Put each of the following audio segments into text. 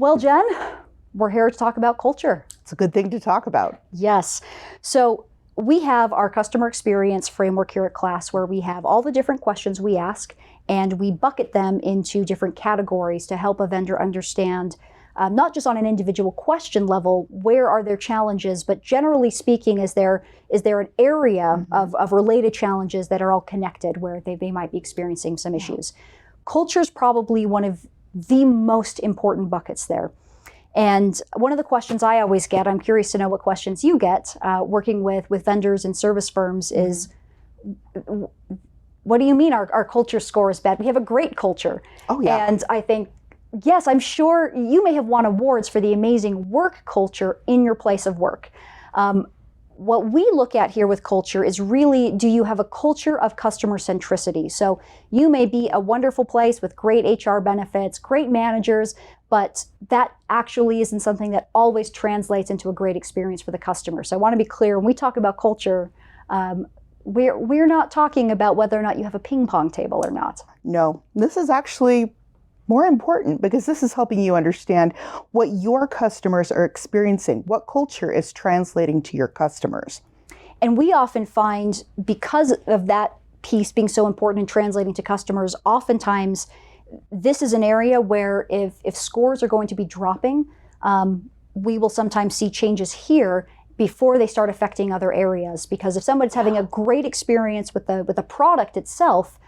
Well, Jen, we're here to talk about culture. It's a good thing to talk about. Yes. So we have our customer experience framework here at KLAS where we have all the different questions we ask and we bucket them into different categories to help a vendor understand, not just on an individual question level, where are their challenges, but generally speaking, is there an area of related challenges that are all connected where they might be experiencing some issues. Culture is probably one of the most important buckets there. And one of the questions I always get, I'm curious to know what questions you get working with vendors and service firms is, what do you mean our culture score is bad? We have a great culture. Oh, yeah. And I think, yes, I'm sure you may have won awards for the amazing work culture in your place of work. What we look at here with culture is really, do you have a culture of customer centricity? So you may be a wonderful place with great HR benefits, great managers, but that actually isn't something that always translates into a great experience for the customer. So I want to be clear, when we talk about culture, we're not talking about whether or not you have a ping pong table or not. No, this is actually more important because this is helping you understand what your customers are experiencing, what culture is translating to your customers. And we often find, because of that piece being so important in translating to customers, oftentimes this is an area where if scores are going to be dropping, we will sometimes see changes here before they start affecting other areas. Because if somebody's having a great experience with the product itself,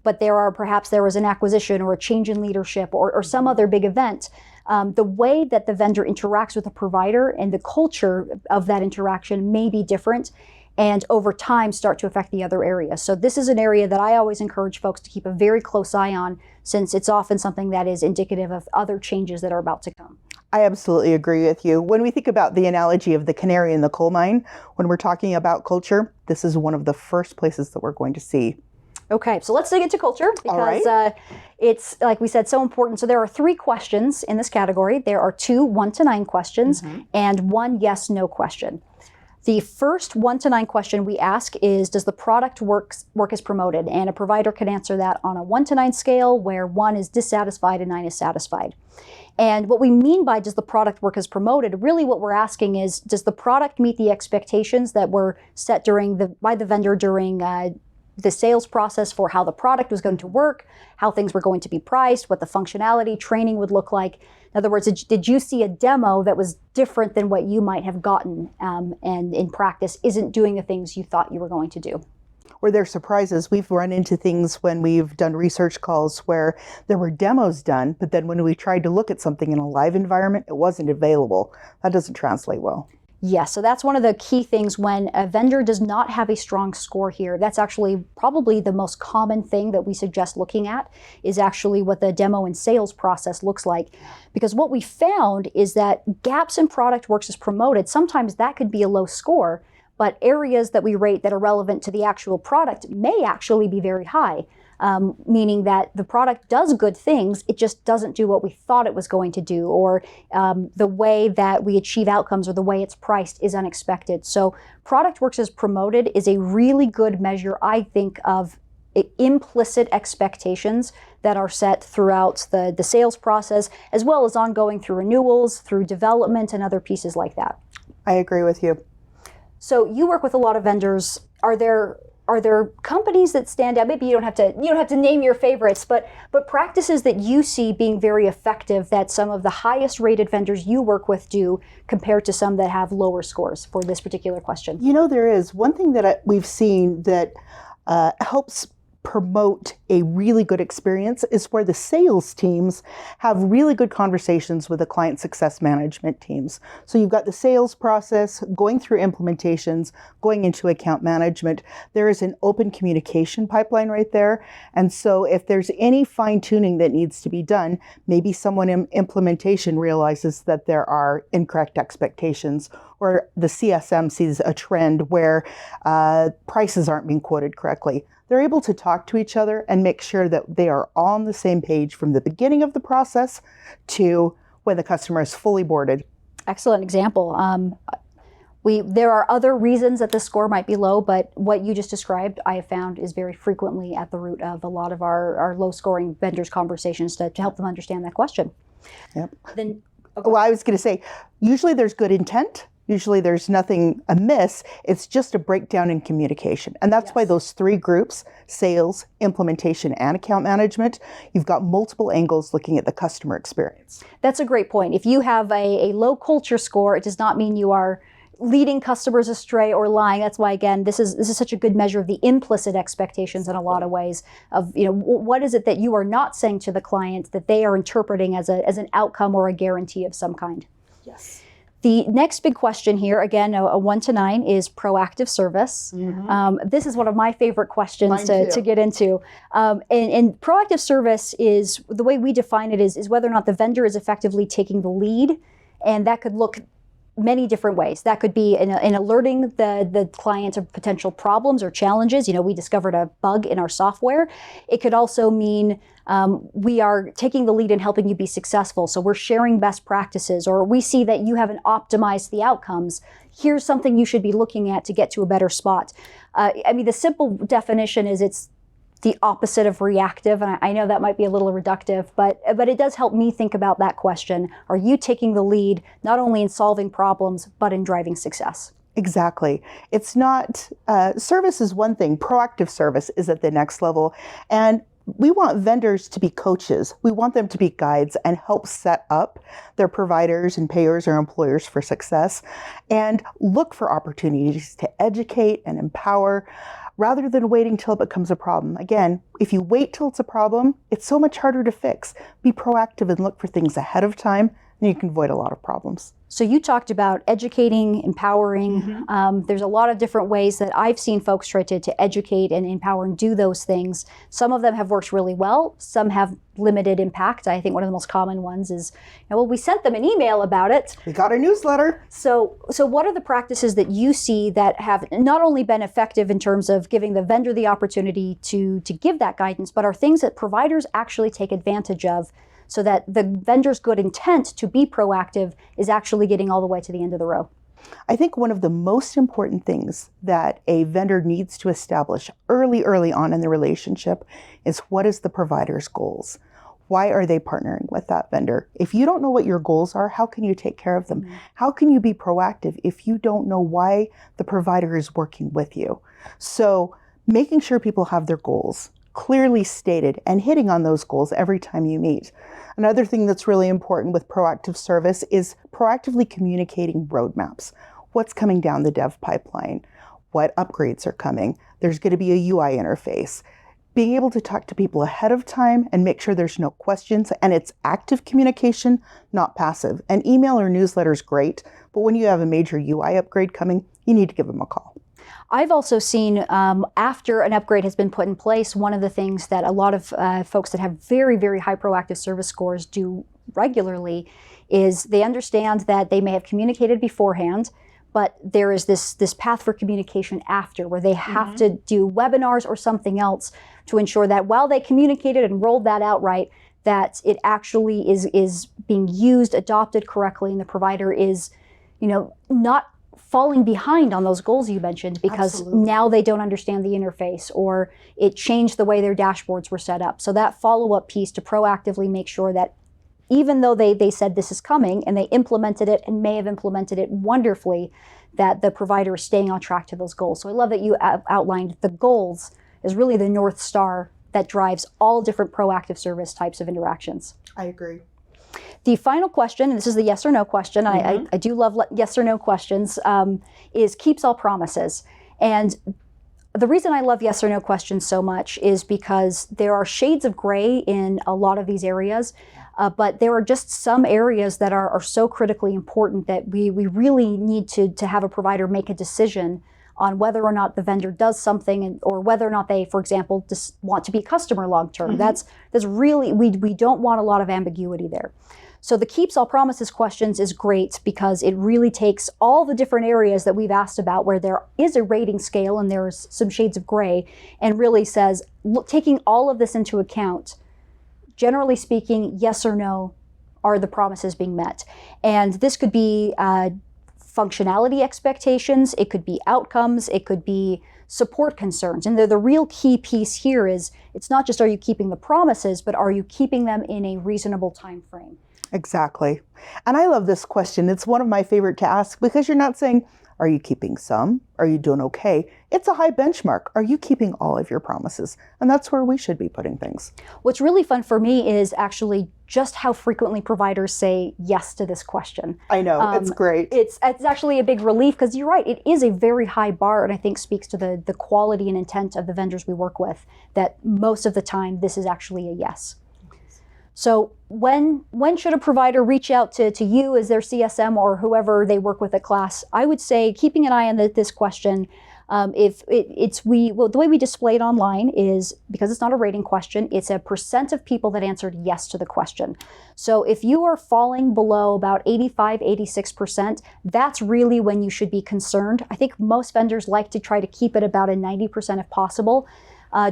but there was an acquisition or a change in leadership or some other big event, the way that the vendor interacts with the provider and the culture of that interaction may be different and over time start to affect the other areas. So this is an area that I always encourage folks to keep a very close eye on, since it's often something that is indicative of other changes that are about to come. I absolutely agree with you. When we think about the analogy of the canary in the coal mine, when we're talking about culture, this is one of the first places that we're going to see. Okay, so let's dig into culture because it's, like we said, so important. So there are 3 questions in this category. There are 2 1 to 9 questions and 1 yes/no question. The first 1 to 9 question we ask is, does the product work as promoted? And a provider can answer that on a 1 to 9 scale, where 1 is dissatisfied and 9 is satisfied. And what we mean by does the product work as promoted, really what we're asking is, does the product meet the expectations that were set by the vendor during the sales process for how the product was going to work, how things were going to be priced, what the functionality, training would look like. In other words, did you see a demo that was different than what you might have gotten and in practice isn't doing the things you thought you were going to do? Were there surprises? We've run into things when we've done research calls where there were demos done, but then when we tried to look at something in a live environment, it wasn't available. That doesn't translate well. Yes, so that's one of the key things when a vendor does not have a strong score here. That's actually probably the most common thing that we suggest looking at, is actually what the demo and sales process looks like. Because what we found is that gaps in product works as promoted, sometimes that could be a low score, but areas that we rate that are relevant to the actual product may actually be very high. Meaning that the product does good things, it just doesn't do what we thought it was going to do, or the way that we achieve outcomes or the way it's priced is unexpected. So product works as promoted is a really good measure, I think, of implicit expectations that are set throughout the sales process, as well as ongoing through renewals, through development, and other pieces like that. I agree with you. So you work with a lot of vendors. Are there companies that stand out? Maybe you don't have to name your favorites, but practices that you see being very effective that some of the highest rated vendors you work with do compared to some that have lower scores for this particular question? You know, there is one thing that we've seen that helps promote a really good experience is where the sales teams have really good conversations with the client success management teams. So you've got the sales process, going through implementations, going into account management. There is an open communication pipeline right there. And so if there's any fine tuning that needs to be done, maybe someone in implementation realizes that there are incorrect expectations, or the CSM sees a trend where prices aren't being quoted correctly. They're able to talk to each other and make sure that they are all on the same page from the beginning of the process to when the customer is fully boarded. Excellent example. There are other reasons that the score might be low, but what you just described, I have found, is very frequently at the root of a lot of our low-scoring vendors' conversations to help them understand that question. Yep. Then, okay. Well, I was going to say, usually there's good intent. Usually there's nothing amiss. It's just a breakdown in communication. And that's why those three groups, sales, implementation, and account management, you've got multiple angles looking at the customer experience. That's a great point. If you have a low culture score, it does not mean you are leading customers astray or lying. That's why, again, this is such a good measure of the implicit expectations in a lot of ways of, what is it that you are not saying to the client that they are interpreting as an outcome or a guarantee of some kind. Yes. The next big question here, again, a 1 to 9, is proactive service. This is one of my favorite questions to get into. And proactive service is, the way we define it is whether or not the vendor is effectively taking the lead. And that could look many different ways. That could be in alerting the client of potential problems or challenges. We discovered a bug in our software. It could also mean we are taking the lead in helping you be successful. So we're sharing best practices, or we see that you haven't optimized the outcomes. Here's something you should be looking at to get to a better spot. The simple definition is it's the opposite of reactive. And I know that might be a little reductive, but it does help me think about that question. Are you taking the lead not only in solving problems, but in driving success? Exactly. It's not, service is one thing, proactive service is at the next level. And we want vendors to be coaches. We want them to be guides and help set up their providers and payers or employers for success, and look for opportunities to educate and empower rather than waiting till it becomes a problem. Again, if you wait till it's a problem, it's so much harder to fix. Be proactive and look for things ahead of time, and you can avoid a lot of problems. So you talked about educating, empowering. There's a lot of different ways that I've seen folks try to educate and empower and do those things. Some of them have worked really well. Some have limited impact. I think one of the most common ones is, we sent them an email about it. We got a newsletter. So what are the practices that you see that have not only been effective in terms of giving the vendor the opportunity to give that guidance, but are things that providers actually take advantage of, so that the vendor's good intent to be proactive is actually getting all the way to the end of the row? I think one of the most important things that a vendor needs to establish early on in the relationship is, what is the provider's goals? Why are they partnering with that vendor? If you don't know what your goals are, how can you take care of them? How can you be proactive if you don't know why the provider is working with you? So making sure people have their goals clearly stated and hitting on those goals every time you meet. Another thing that's really important with proactive service is proactively communicating roadmaps. What's coming down the dev pipeline? What upgrades are coming? There's going to be a UI interface. Being able to talk to people ahead of time and make sure there's no questions, and it's active communication, not passive. An email or newsletter is great, but when you have a major UI upgrade coming, you need to give them a call. I've also seen after an upgrade has been put in place, one of the things that a lot of folks that have very, very high proactive service scores do regularly is they understand that they may have communicated beforehand, but there is this path for communication after, where they have to do webinars or something else to ensure that while they communicated and rolled that out right, that it actually is being used, adopted correctly, and the provider is, not falling behind on those goals you mentioned because now they don't understand the interface, or it changed the way their dashboards were set up. So that follow-up piece to proactively make sure that even though they said this is coming and they implemented it and may have implemented it wonderfully, that the provider is staying on track to those goals. So I love that you outlined the goals as really the North Star that drives all different proactive service types of interactions. I agree. The final question, and this is the yes or no question, I do love yes or no questions, is keeps all promises. And the reason I love yes or no questions so much is because there are shades of gray in a lot of these areas, but there are just some areas that are so critically important that we really need to have a provider make a decision on whether or not the vendor does something, or whether or not they, for example, just want to be a customer long-term. That's really, we don't want a lot of ambiguity there. So the keeps all promises questions is great because it really takes all the different areas that we've asked about where there is a rating scale and there's some shades of gray, and really says, look, taking all of this into account, generally speaking, yes or no, are the promises being met? And this could be functionality expectations, it could be outcomes, it could be support concerns. And the real key piece here is, it's not just are you keeping the promises, but are you keeping them in a reasonable time frame? Exactly. And I love this question. It's one of my favorite to ask because you're not saying, are you keeping some? Are you doing okay? It's a high benchmark. Are you keeping all of your promises? And that's where we should be putting things. What's really fun for me is actually just how frequently providers say yes to this question. I know, it's great. It's actually a big relief because you're right, it is a very high bar, and I think speaks to the quality and intent of the vendors we work with, that most of the time this is actually a yes. So when should a provider reach out to you as their CSM or whoever they work with at KLAS? I would say keeping an eye on this question. The way we display it online is, because it's not a rating question, it's a percent of people that answered yes to the question. So if you are falling below about 85, 86%, that's really when you should be concerned. I think most vendors like to try to keep it about a 90% if possible.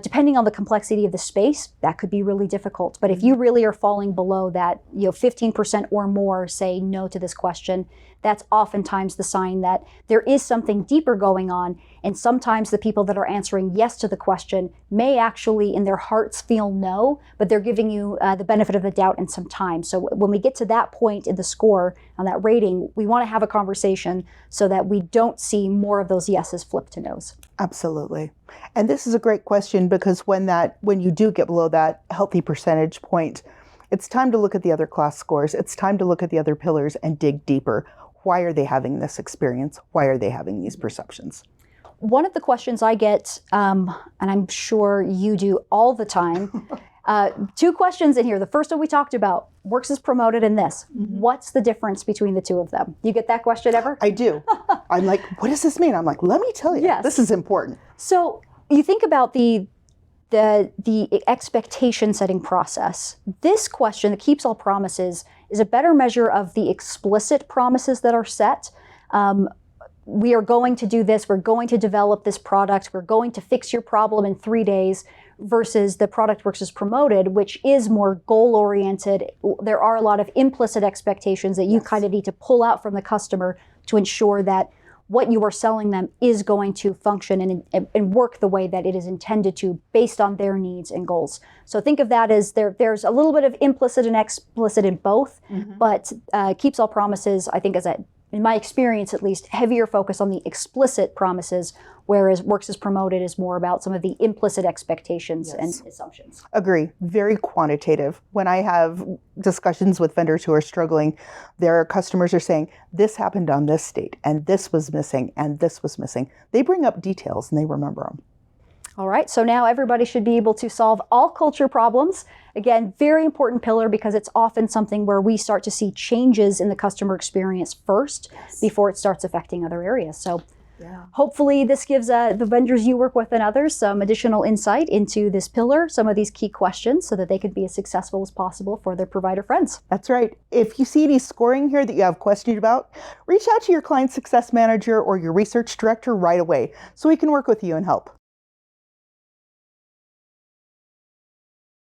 Depending on the complexity of the space, that could be really difficult. But if you really are falling below that, 15% or more say no to this question, that's oftentimes the sign that there is something deeper going on. And sometimes the people that are answering yes to the question may actually in their hearts feel no, but they're giving you the benefit of the doubt and some time. So when we get to that point in the score on that rating, we want to have a conversation so that we don't see more of those yeses flip to nos. Absolutely. And this is a great question because when you do get below that healthy percentage point, it's time to look at the other KLAS scores. It's time to look at the other pillars and dig deeper. Why are they having this experience? Why are they having these perceptions? One of the questions I get, and I'm sure you do all the time, two questions in here. The first one we talked about, works as promoted in this. Mm-hmm. What's the difference between the two of them? You get that question ever? I do. I'm like, what does this mean? I'm like, let me tell you. Yes. This is important. So you think about the expectation setting process. This question, the keeps all promises, is a better measure of the explicit promises that are set. We are going to do this, we're going to develop this product, we're going to fix your problem in 3 days, versus the product works as promoted, which is more goal-oriented. There are a lot of implicit expectations that you kind of need to pull out from the customer to ensure that what you are selling them is going to function and work the way that it is intended to based on their needs and goals. So think of that as there's a little bit of implicit and explicit in both, but keeps all promises, I think, in my experience at least, heavier focus on the explicit promises, whereas works as promoted is more about some of the implicit expectations and assumptions. Agree. Very quantitative. When I have discussions with vendors who are struggling, their customers are saying, this happened on this date, and this was missing, and this was missing. They bring up details and they remember them. All right, so now everybody should be able to solve all culture problems. Again, very important pillar because it's often something where we start to see changes in the customer experience first before it starts affecting other areas. So hopefully this gives the vendors you work with and others some additional insight into this pillar, some of these key questions so that they could be as successful as possible for their provider friends. That's right. If you see any scoring here that you have questions about, reach out to your client success manager or your research director right away so we can work with you and help.